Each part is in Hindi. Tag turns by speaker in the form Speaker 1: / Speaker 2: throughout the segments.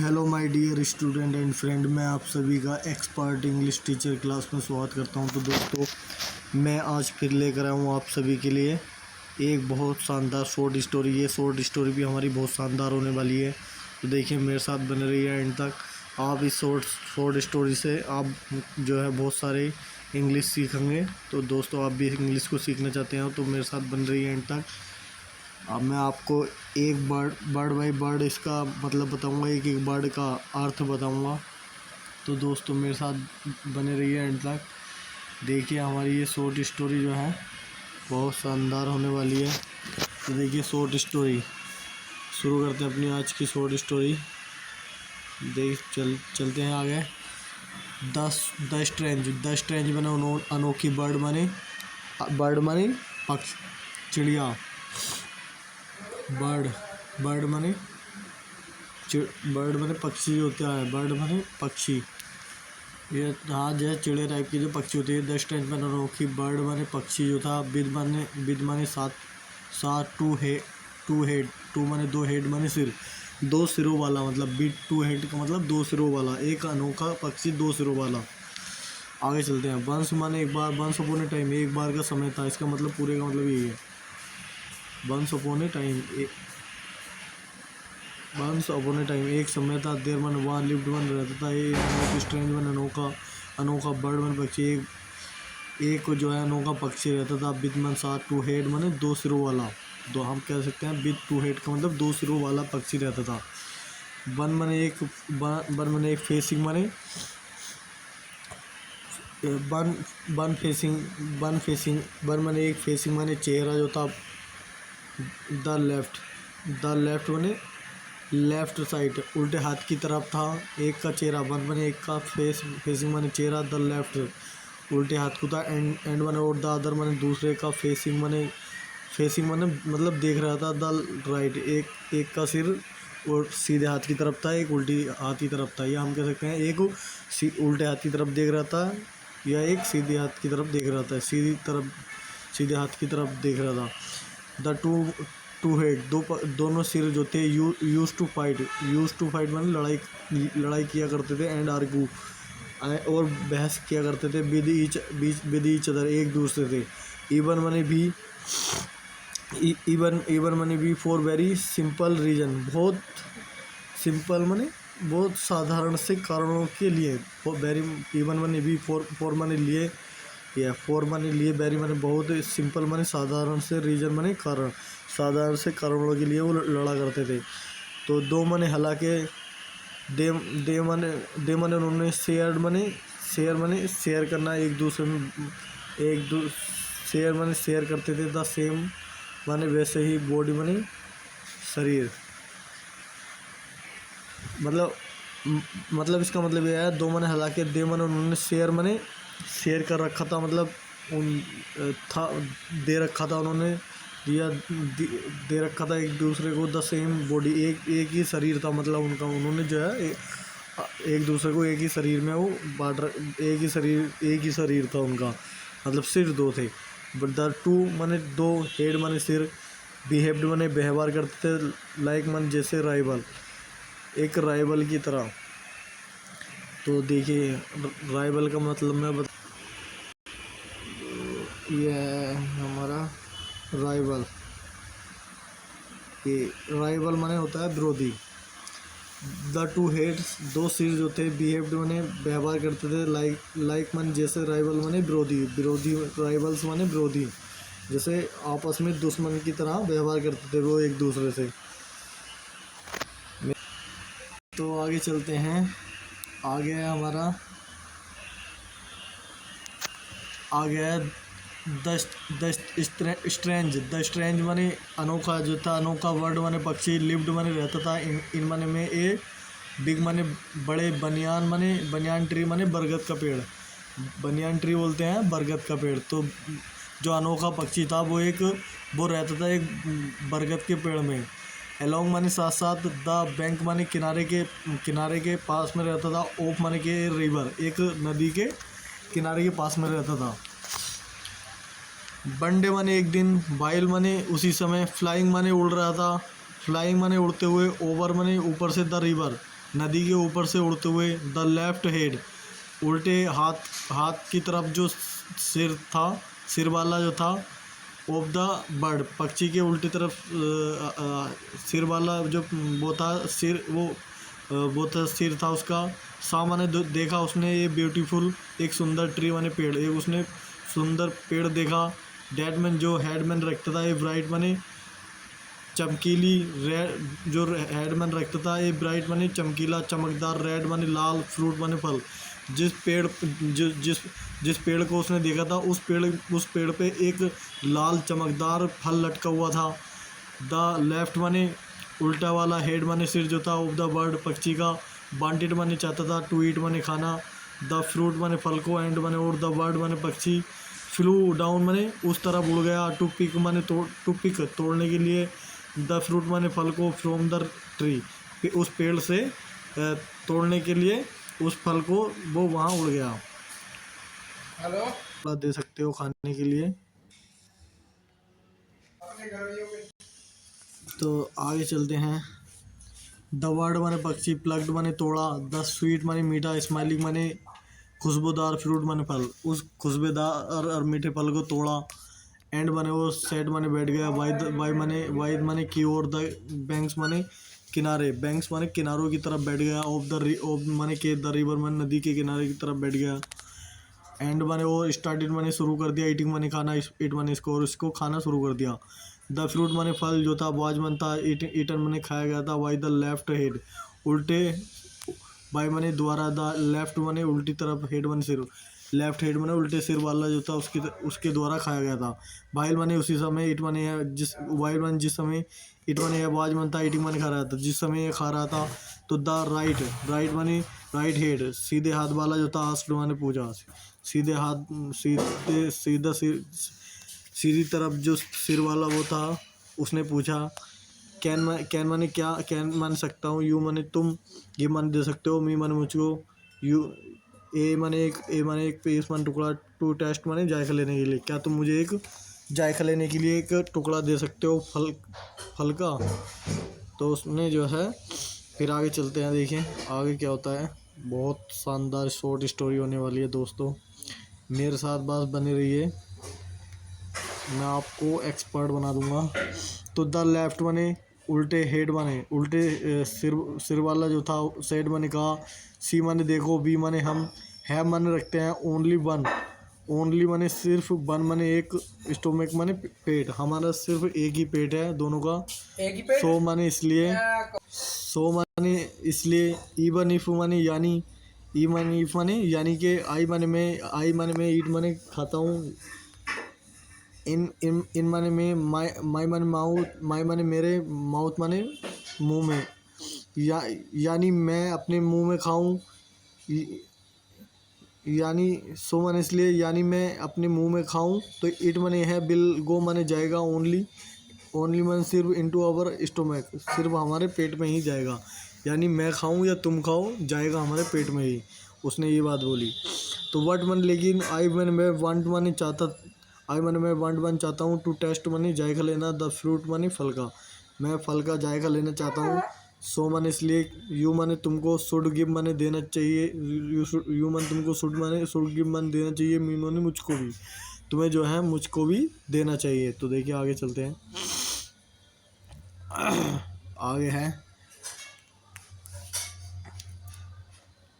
Speaker 1: Hello my dear student and friend, मैं आप सभी का एक्सपर्ट इंग्लिश टीचर क्लास में स्वागत करता हूं। तो दोस्तों, मैं आज फिर लेकर आया हूं आप सभी के लिए एक बहुत शानदार शॉर्ट स्टोरी। ये शॉर्ट स्टोरी भी हमारी बहुत शानदार होने वाली है, तो देखिए मेरे साथ बने रहिए एंड तक। आप इस शॉर्ट स्टोरी से आप जो है बहुत सारे इंग्लिश सीखेंगे। तो दोस्तों, आप भी इंग्लिश को सीखना चाहते हैं तो मेरे साथ बन रही है एंड तक। अब मैं आपको एक वर्ड बाय वर्ड इसका मतलब बताऊंगा, एक एक वर्ड का अर्थ बताऊंगा। तो दोस्तों, मेरे साथ बने रहिए एंड तक। देखिए हमारी ये शॉर्ट स्टोरी जो है बहुत शानदार होने वाली है। तो देखिए शॉर्ट स्टोरी शुरू करते हैं अपनी आज की शॉर्ट स्टोरी। चलते हैं आगे। द स्ट्रेंज बने अनोखी, बर्ड माने पक्षी, चिड़िया। बर्ड माने पक्षी होता है। बर्ड माने पक्षी, ये हाँ जो है चिड़िया टाइप की जो पक्षी होती है। द स्ट्रेंज माने अनोखी, बर्ड माने पक्षी जो था। बिद माने सात टू हेड, टू माने दो, हेड माने सिर, दो सिरों वाला। मतलब बिड टू हेड का मतलब दो सिरों वाला, एक अनोखा पक्षी दो सिरों वाला। आगे चलते हैं। वंस माने एक बार, वंस अपॉन ए टाइम एक बार का समय था। इसका मतलब पूरे का मतलब यही है। वंस अपॉन ए टाइम एक समय था। देयर मन वहाँ लिव्ड वन रहता था। ये स्ट्रेंज वन अनोखा, बर्ड मन पक्षी, एक जो है अनोखा पक्षी रहता था। विद मन साथ, टू हेड माने दो सिरों वाला। दो हम कह सकते हैं विद टू हेड का मतलब दो सिरों वाला पक्षी रहता था। वन माने एक फेसिंग माने वन माने एक फेसिंग माने चेहरा जो था। द लेफ्ट माने लेफ्ट साइड, उल्टे हाथ की तरफ था। एक का चेहरा, वन माने एक का फेसिंग माने चेहरा। द लेफ्ट उल्टे हाथ को था। एंड माने और, द अदर माने दूसरे का। फेसिंग माने मतलब देख रहा था। द राइट एक का सिर और सीधे हाथ की तरफ था, एक उल्टी हाथ की तरफ था। या हम कह सकते हैं एक उल्टे हाथ की तरफ देख रहा था या एक सीधे हाथ की तरफ देख रहा था। सीधे हाथ की तरफ देख रहा था। द टू हेड दोनों सिर जो थे। यूज टू फाइट माने लड़ाई किया करते थे। एंड आर्गू और बहस किया करते थे। विद ईच अदर एक दूसरे से। इवन मनी भी फॉर वेरी सिंपल रीजन, बहुत सिंपल माने बहुत साधारण से कारणों के लिए। वेरी इवन मनी भी फॉर माने लिए, या फॉर माने लिए, वेरी माने बहुत, सिंपल माने साधारण से, रीजन माने कारण, साधारण से कारणों के लिए वो लड़ा करते थे। तो दो माने हालांकि, दे माने उन्होंने, शेयर माने शेयर करना एक दूसरे में, शेयर माने शेयर करते थे। द सेम माने वैसे ही, बॉडी माने शरीर। मतलब इसका मतलब यह है, दो माने हालांकि, दे माने उन्होंने, शेयर कर रखा था, मतलब दे रखा था उन्होंने, दे रखा था एक दूसरे को। द सेम बॉडी एक ही शरीर था, मतलब उन्होंने जो है एक दूसरे को एक ही शरीर में वो एक ही शरीर था उनका, मतलब सिर दो थे। बट द टू माने दो, हेड माने सिर, बिहेव्ड माने व्यवहार करते थे। लाइक माने जैसे, राइवल एक राइवल की तरह। तो देखिए राइवल का मतलब मैं ये है हमारा राइवल। ये राइवल माने होता है विरोधी। द टू हेड्स दो सिर जो थे। बिहेव्ड माने व्यवहार करते थे। लाइक माने जैसे, राइवल माने विरोधी, राइवल्स माने विरोधी, जैसे आपस में दुश्मन की तरह व्यवहार करते थे वो एक दूसरे से। तो आगे चलते हैं। आगे है हमारा, आगे है द स्ट्रेंज माने अनोखा जो था। अनोखा वर्ड माने पक्षी। लिव्ड माने रहता था। इन माने में ए, बिग माने बड़े, बनियान ट्री माने बरगद का पेड़। बनियान ट्री बोलते हैं बरगद का पेड़। तो जो अनोखा पक्षी था वो रहता था एक बरगद के पेड़ में। अलोंग माने साथ साथ। द बैंक माने किनारे के पास में रहता था। ऑफ माने के रिवर, एक नदी के किनारे के पास में रहता था। वनडे माने एक दिन। वाइल माने उसी समय। फ्लाइंग माने उड़ रहा था। फ्लाइंग माने उड़ते हुए। ओवर माने ऊपर से। द रिवर नदी के ऊपर से उड़ते हुए। द लेफ्ट हेड, उल्टे हाथ, हाथ की तरफ जो सिर था, सिर वाला जो था। ऑफ द बर्ड, पक्षी के उल्टी तरफ सिर वाला जो वो था, सिर वो था, सिर था उसका। सा माने देखा उसने, ये ब्यूटीफुल, एक सुंदर ट्री माने पेड़, एक उसने सुंदर पेड़ देखा। डैट मैन, जो हेडमैन रखता था, ये ब्राइट माने चमकीली, रेड जो हेडमैन रखता था, ये ब्राइट माने चमकीला, चमकदार, रेड माने लाल, फ्रूट माने फल। जिस पेड़ जिस पेड़ को उसने देखा था, उस पेड़ पे एक लाल चमकदार फल लटका हुआ था। द लेफ्ट माने उल्टा वाला, हेड माने सिर जो था, ऑफ द बर्ड पक्षी का। वांटेड माने चाहता था, टू ईट माने खाना, द फ्रूट माने फल को, एंड माने और, द बर्ड माने पक्षी। फ्लू डाउन माने उस तरफ उड़ गया, टू पिक माने टू पिक तोड़ने के लिए, द फ्रूट माने फल को, फ्रॉम द ट्री उस पेड़ से तोड़ने के लिए उस फल को, वो वहाँ उड़ गया। हेलो, दे सकते हो खाने के लिए। तो आगे चलते हैं। द वर्ड माने पक्षी, प्लग्ड माने तोड़ा, द स्वीट माने मीठा, स्माइलिंग माने खुशबूदार, फ्रूट माने फल, उस खुशबूदार और मीठे फल को तोड़ा। एंड माने वो, सेट माने बैठ गया, वाई माने की ओर, द बैंक्स माने किनारे, बैंक्स माने किनारों की तरफ बैठ गया। ऑफ माने के, द रिवर माने नदी के किनारे की तरफ बैठ गया। एंड माने वो, स्टार्टेड माने शुरू कर दिया, ईटिंग माने खाना, ईट माने इसको, और इसको खाना शुरू कर दिया। द फ्रूट माने फल जो था, वाजमन था, ईटन माने खाया गया था। वाई द लेफ्ट हेड, उल्टे, बाई माने द्वारा, द लेफ्ट माने उल्टी तरफ, हेड माने सिर, लेफ्ट हेड माने उल्टे सिर वाला जो था, उसके द्वारा खाया गया था। वाइल माने उसी समय, इट माने जिस, वाइल माने जिस समय, इट माने वाजमन था, ईटिंग माने खा रहा था, जिस समय ये खा रहा था। तो द राइट माने राइट हेड, सीधे हाथ वाला जो था, आस्क्ड माने पूछा, सीधे हाथ, सीधा सिर, सीधी तरफ जो सिर वाला वो था, उसने पूछा। कैन माने क्या, कैन मान सकता हूँ, यू माने तुम, ये मान दे सकते हो, मी माने मुझको, यू, ए माने एक पीस मान टुकड़ा, टू टेस्ट माने जायका लेने के लिए, क्या तुम मुझे एक जायका लेने के लिए एक टुकड़ा दे सकते हो फल का। तो उसने जो है, फिर आगे चलते हैं, देखें आगे क्या होता है। बहुत शानदार शॉर्ट स्टोरी होने वाली है दोस्तों, मेरे साथ बस बने रहिए, मैं आपको एक्सपर्ट बना दूंगा। तो द लेफ्ट माने उल्टे, हेड माने उल्टे सिर वाला जो था, सेड माने कहा। सी माने देखो, बी माने हम, हैव माने रखते हैं, ओनली वन, ओनली माने सिर्फ, वन माने एक, स्टोमक माने पेट, हमारा सिर्फ एक ही पेट है दोनों का। एक ही पेट। सो माने इसलिए, सो माने इसलिए, इवन इफ माने यानी, ई माने इफ माने यानी कि, आई माने मैं, ईट माने खाता हूँ, इन माने में, माई माने माउथ, माई माने मेरे, माउथ माने मुंह में, यानी मैं अपने मुंह में खाऊं, यानी सो माने इसलिए, यानी मैं अपने मुंह में खाऊं। तो इट माने है, बिल गो माने जाएगा, ओनली माने सिर्फ, इनटू आवर स्टोमक, सिर्फ हमारे पेट में ही जाएगा, यानी मैं खाऊं या तुम खाओ, जाएगा हमारे पेट में ही, उसने ये बात बोली। तो वट मन, लेकिन आई मैंने, मैं वांट माने चाहता, आई माने मैं वांट चाहता हूँ, टू टेस्ट माने जायका लेना, द फ्रूट माने फल का, मैं फल का जायका लेना चाहता हूँ। सो माने इसलिए, यू माने तुमको, शुड गिव माने देना चाहिए, यू माने तुमको, शुड गिव माने देना चाहिए, मी माने मुझको भी, तुम्हें जो है मुझको भी देना चाहिए। तो देखिए आगे चलते हैं, आगे है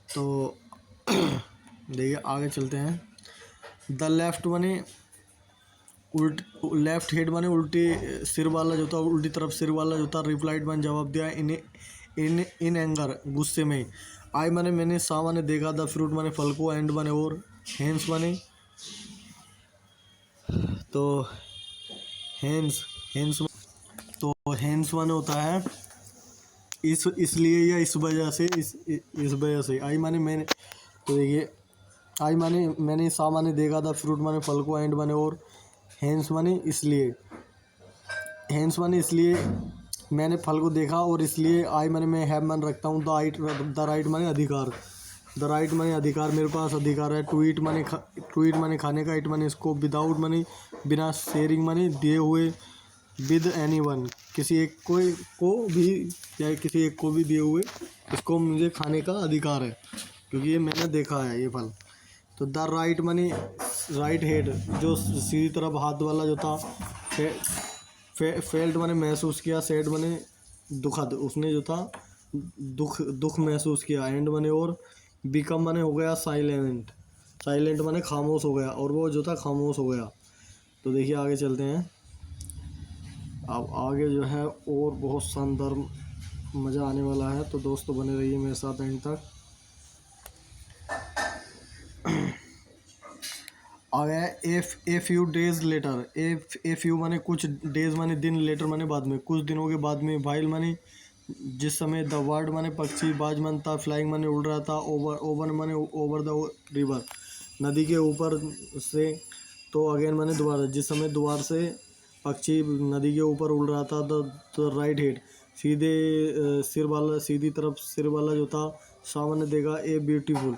Speaker 1: तो देखिए आगे चलते हैं। द लेफ्ट माने लेफ्ट हेड माने उल्टी सिर वाला जो था, उल्टी तरफ सिर वाला जो था, रिप्लाइड माने जवाब दिया, इन एंगर, गुस्से में। आई माने मैंने, सा माने देखा, द फ्रूट माने फल को, एंड माने और, हैंस माने, तो हैंस तो हैंस माने होता है इसलिए या इस वजह से, इस वजह से। आई माने मैंने, तो देखिए, आई माने मैंने, सा माने देखा, द फ्रूट माने फल को, एंड माने और, हैंस माने इसलिए, हैंस माने इसलिए मैंने फल को देखा, और इसलिए, आई माने मैं, हैव माने रखता हूँ, द राइट माने अधिकार, द राइट माने अधिकार, मेरे पास अधिकार है। टू ईट माने खाने का, इट माने इसको, विदाउट माने बिना, शेयरिंग माने दिए हुए, विद एनीवन, किसी एक को भी या किसी एक को भी दिए हुए इसको मुझे खाने का अधिकार है, क्योंकि ये मैंने देखा है ये फल। तो द राइट माने राइट हेड, जो सीधी तरफ हाथ वाला जो था, फेल्ट माने महसूस किया, सैड माने दुखद, उसने जो था दुख महसूस किया, एंड माने और, बिकम माने हो गया साइलेंट, साइलेंट माने खामोश हो गया, और वो जो था खामोश हो गया। तो देखिए आगे चलते हैं। अब आगे जो है और बहुत शानदार मज़ा आने वाला है, तो दोस्तों बने रहिए मेरे साथ एंड तक। आ गया a few days later, a few माने कुछ, डेज माने दिन, लेटर माने बाद में, कुछ दिनों के बाद में, वाइल माने जिस समय, द वर्ड माने पक्षी, बाज मन था, फ्लाइंग माने उड़ रहा था, ओवर माने ओवर द रिवर, नदी के ऊपर से, तो अगेन माने दोबारा, जिस समय दोबारा से पक्षी नदी के ऊपर उड़ रहा था, द राइट हेड, सीधे सिर वाला, सीधी तरफ सिर वाला जो था, सामने देखा ए ब्यूटीफुल,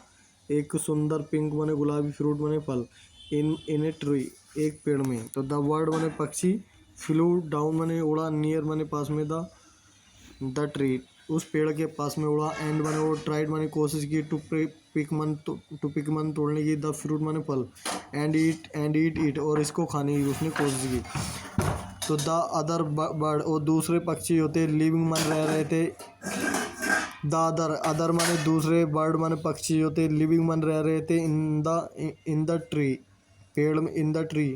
Speaker 1: एक सुंदर, पिंक माने गुलाबी, फ्रूट माने फल, इन ए ट्री, एक पेड़ में। तो द वर्ड माने पक्षी, फ्लू डाउन माने उड़ा, नियर माने पास में, द ट्री उस पेड़ के पास में उड़ा, एंड माने वो, ट्राइड माने कोशिश की, टू पिक मन तोड़ने की, द फ्रूट माने फल, एंड ईट इट और इसको खाने की उसने कोशिश की। तो द अदर बर्ड, और दूसरे पक्षी होते, लिविंग मन रह रहे थे, द अदर माने दूसरे, बर्ड माने पक्षी होते, लिविंग मन रह रहे थे, इन द ट्री पेड़ में, in the tree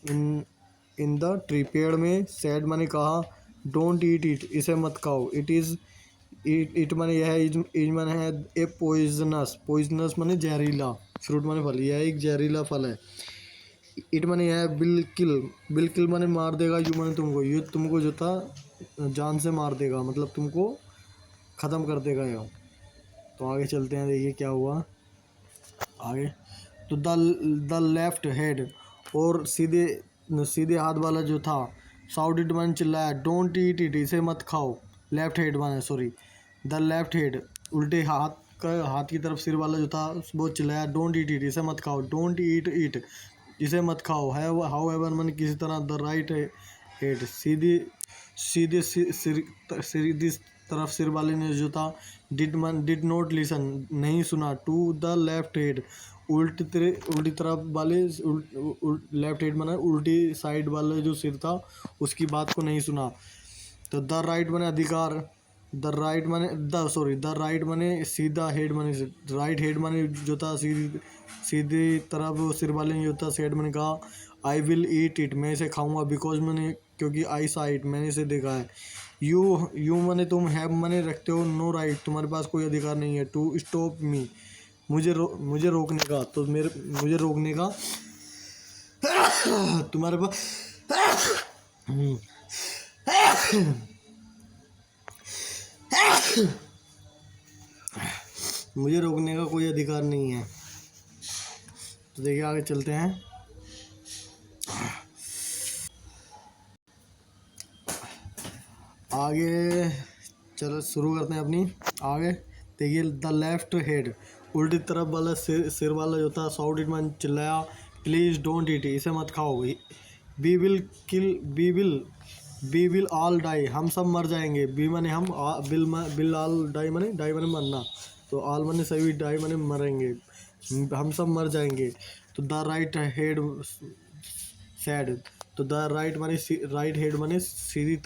Speaker 1: in the tree पेड़ में, सैड माने कहा, डोंट ईट इट इसे मत खाओ, इट माने यह है, इज माने है, ए पॉइजनस माने जहरीला, फ्रूट माने फल, यह एक जहरीला फल है, इट माने यह है, बिल किल माने मार देगा, यू माने तुमको, ये तुमको जो था जान से मार देगा, मतलब तुमको ख़त्म कर देगा यह। तो आगे चलते हैं, देखिए क्या हुआ आगे। तो द लेफ्ट हेड, और सीधे सीधे हाथ वाला जो था, साउडेड माने चिल्लाया, डोंट ईट इट इसे मत खाओ, लेफ्ट हेड माने सॉरी, द लेफ्ट हेड उल्टे हाथ की तरफ सिर वाला जो था, वो चिल्लाया, डोंट ईट इट इसे मत खाओ, डोंट ईट इट इसे मत खाओ, है हाउ एवर माने किसी तरह, द राइट हेड सीधे सीधी तरफ सिर वाले ने जो था, डिड नॉट लिसन नहीं सुना, टू द लेफ्ट हेड उल्टी तरफ वाले, लेफ्ट हेड माने उल्टी साइड वाले जो सिर था उसकी बात को नहीं सुना। तो द राइट माने अधिकार, द राइट माने सीधा, हेड माने राइट हेड माने जो था सीधी तरफ सिर वाले ने जो था, सेड मैंने कहा, आई विल ईट इट मैं इसे खाऊंगा, बिकॉज मैंने क्योंकि आई सा इट मैंने इसे देखा है, यू माने तुम, हैव माने रखते हो, नो राइट तुम्हारे पास कोई अधिकार नहीं है, टू स्टॉप मी मुझे रोकने का, तो मुझे रोकने का तुम्हारे पास मुझे रोकने का कोई अधिकार नहीं है। तो देखिए आगे चलते हैं। आगे चलो शुरू करते हैं अपनी। आगे देखिए, द लेफ्ट हेड उल्टी तरफ वाला सिर वाला जो था, साउड इट मैन चिल्लाया, प्लीज़ डोंट ईट इसे मत खाओ, वी विल ऑल डाई हम सब मर जाएंगे, बी माने हम, बिल ऑल डाई माने मरना, तो ऑल माने सभी, डाई माने मरेंगे, हम सब मर जाएंगे। तो द राइट हेड सैड, तो द राइट हेड माने सीधी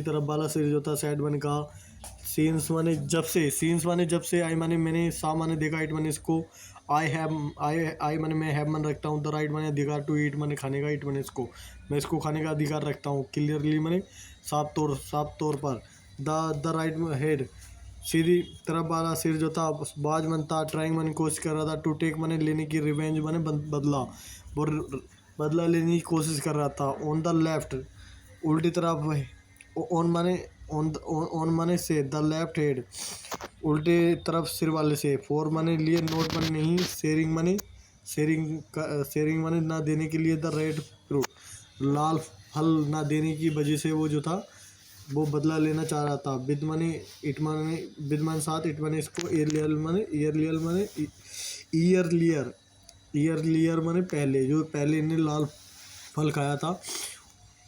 Speaker 1: तरफ वाला सिर जो था, सैड माने कहा, सीन्स माने जब से, आई माने मैंने, सा माने देखा, इट माने इसको, आई माने मैं, हैव माने रखता हूँ, द राइट माने अधिकार, टू ईट माने खाने का, इट माने इसको, मैं इसको खाने का अधिकार रखता हूँ, क्लियरली माने साफ तौर पर, द राइट हेड सीधी तरफ वाला सिर जो था, बाज मन था, ट्राइंग माने कोशिश कर रहा था, टू टेक माने लेने की, रिवेंज माने बदला लेने की कोशिश कर रहा था, ऑन द लेफ्ट उल्टी तरफ, ऑन माने से, द लेफ्ट हेड उल्टे तरफ सिर वाले से, फोर माने लिए, नोट माने नहीं, शेयरिंग माने ना देने के लिए, द रेड फ्रूट लाल फल ना देने की वजह से वो जो था वो बदला लेना चाह रहा था, विद माने साथ, इट माने इसको, ईयर लियर माने पहले, जो पहले इन्हें लाल फल खाया था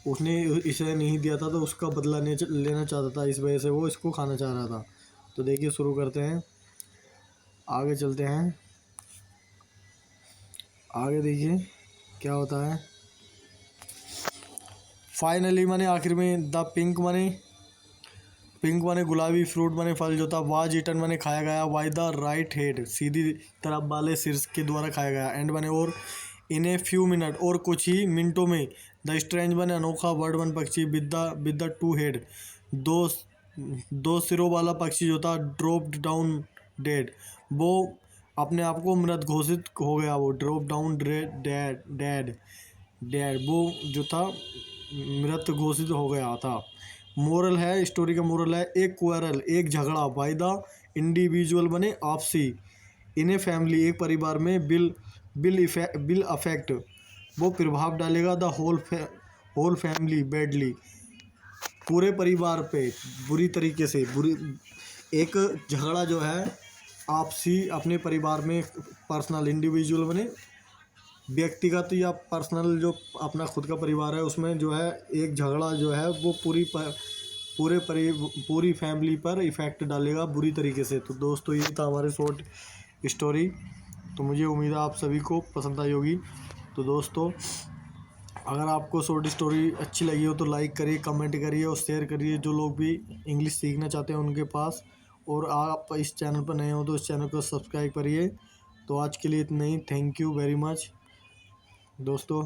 Speaker 1: उसने इसे नहीं दिया था तो उसका बदला लेना चाहता था, इस वजह से वो इसको खाना चाह रहा था। तो देखिए शुरू करते हैं, आगे चलते हैं, आगे देखिए क्या होता है। फाइनली मैंने आखिर में द पिंक माने गुलाबी फ्रूट माने फल जो था वाज ईटन माने खाया गया बाय द राइट हेड, सीधी तरफ वाले शीर्ष के द्वारा खाया गया। एंड माने और इन ए फ्यू मिनट, और कुछ ही मिनटों में द स्ट्रेंज माने अनोखा बर्ड वन पक्षी विद द टू हेड, दो दो सिरों वाला पक्षी जो था ड्रॉप्ड डाउन डेड, वो अपने आप को मृत घोषित हो गया। वो drop down dead dead dead वो जो था मृत घोषित हो गया था। मोरल है, स्टोरी का मोरल है, एक क्वारल एक झगड़ा बाय द इंडिविजुअल बने आपसी इन ए फैमिली, एक परिवार में बिल अफेक्ट, वो प्रभाव डालेगा द होल फैमिली बैडली, पूरे परिवार पे बुरी तरीके से। एक झगड़ा जो है आपसी अपने परिवार में, पर्सनल इंडिविजुअल बने व्यक्तिगत या पर्सनल जो अपना खुद का परिवार है उसमें जो है एक झगड़ा जो है वो पूरी फैमिली पर इफ़ेक्ट डालेगा बुरी तरीके से। तो दोस्तों ये था हमारे शॉर्ट स्टोरी, तो मुझे उम्मीद है आप सभी को पसंद आई होगी। तो दोस्तों अगर आपको शॉर्ट स्टोरी अच्छी लगी हो तो लाइक करिए, कमेंट करिए और शेयर करिए जो लोग भी इंग्लिश सीखना चाहते हैं उनके पास। और आप इस चैनल पर नए हो तो इस चैनल को सब्सक्राइब करिए। तो आज के लिए इतना ही, थैंक यू वेरी मच दोस्तों।